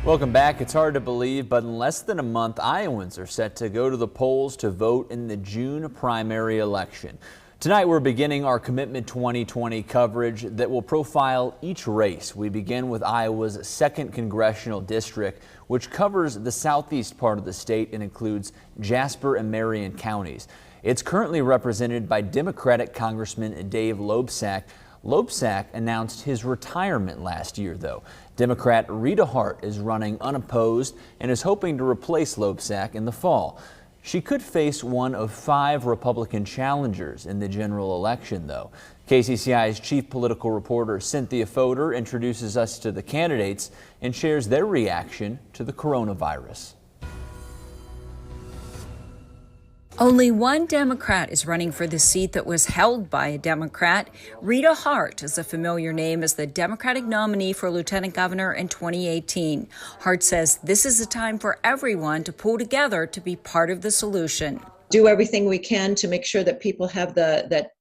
Welcome back. It's hard to believe, but in less than a month, Iowans are set to go to the polls to vote in the June primary election. Tonight, we're beginning our Commitment 2020 coverage that will profile each race. We begin with Iowa's 2nd Congressional District, which covers the southeast part of the state and includes Jasper and Marion counties. It's currently represented by Democratic Congressman Dave Loebsack. Loebsack announced his retirement last year, though. Democrat Rita Hart is running unopposed and is hoping to replace Loebsack in the fall. She could face one of 5 Republican challengers in the general election, though. KCCI's chief political reporter Cynthia Fodor introduces us to the candidates and shares their reaction to the coronavirus. Only one Democrat is running for the seat that was held by a Democrat. Rita Hart is a familiar name as the Democratic nominee for lieutenant governor in 2018. Hart says this is a time for everyone to pull together to be part of the solution. Do everything we can to make sure that people have that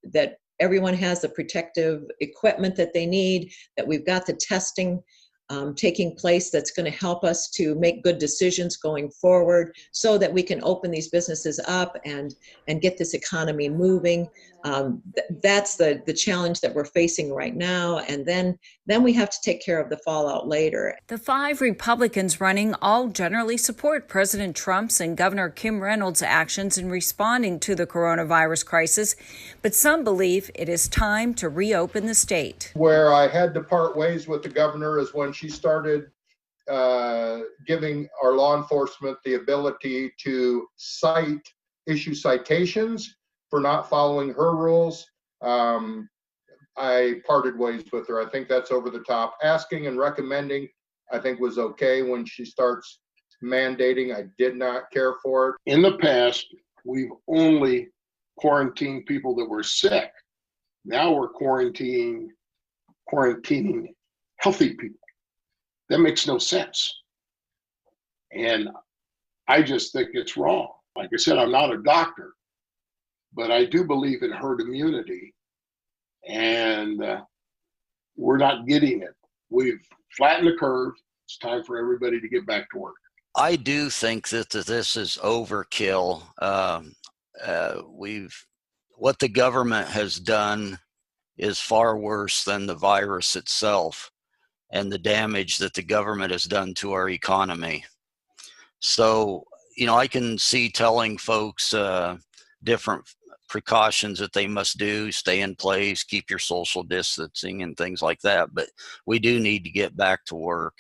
everyone has the protective equipment that they need, that we've got the testing taking place that's going to help us to make good decisions going forward so that we can open these businesses up and get this economy moving. That's the challenge that we're facing right now. And then we have to take care of the fallout later. The 5 Republicans running all generally support President Trump's and Governor Kim Reynolds' actions in responding to the coronavirus crisis, but some believe it is time to reopen the state. Where I had to part ways with the governor is when she started giving our law enforcement the ability to issue citations for not following her rules. I parted ways with her. I think that's over the top. Asking and recommending, I think, was okay. When she starts mandating, I did not care for it. In the past, we've only quarantined people that were sick. Now we're quarantining healthy people. That makes no sense. And I just think it's wrong. Like I said, I'm not a doctor, but I do believe in herd immunity, and we're not getting it. We've flattened the curve. It's time for everybody to get back to work. I do think that this is overkill. What the government has done is far worse than the virus itself and the damage that the government has done to our economy. So, I can see telling folks different precautions that they must do, stay in place, keep your social distancing and things like that. But we do need to get back to work.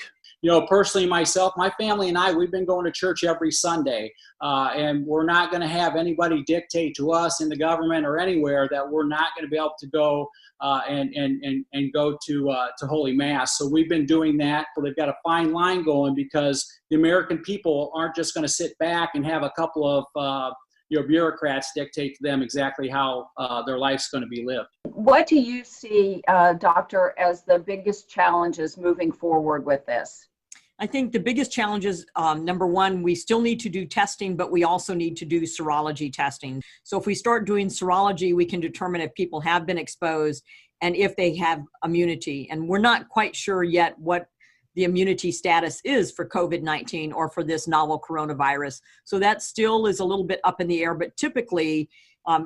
Personally, myself, my family and I, we've been going to church every Sunday, and we're not going to have anybody dictate to us in the government or anywhere that we're not going to be able to go and go to Holy Mass. So we've been doing that, but they've got a fine line going because the American people aren't just going to sit back and have a couple of bureaucrats dictate to them exactly how their life's going to be lived. What do you see, Doctor, as the biggest challenges moving forward with this? I think the biggest challenge is, number one, we still need to do testing, but we also need to do serology testing. So if we start doing serology, we can determine if people have been exposed and if they have immunity. And we're not quite sure yet what the immunity status is for COVID-19 or for this novel coronavirus. So that still is a little bit up in the air, but typically,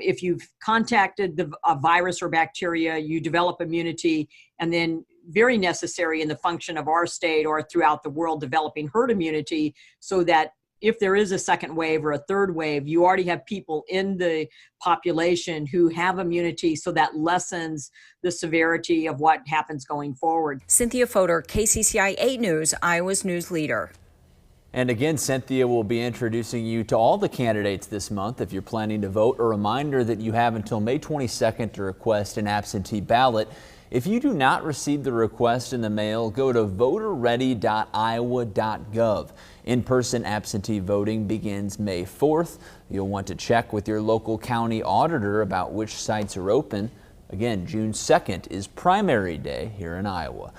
if you've contacted a virus or bacteria, you develop immunity, and then very necessary in the function of our state or throughout the world, developing herd immunity so that if there is a second wave or a third wave, you already have people in the population who have immunity, so that lessens the severity of what happens going forward. Cynthia Fodor, KCCI 8 News, Iowa's news leader. And again, Cynthia will be introducing you to all the candidates this month. If you're planning to vote, a reminder that you have until May 22nd to request an absentee ballot. If you do not receive the request in the mail, go to voterready.iowa.gov. In-person absentee voting begins May 4th. You'll want to check with your local county auditor about which sites are open. Again, June 2nd is primary day here in Iowa.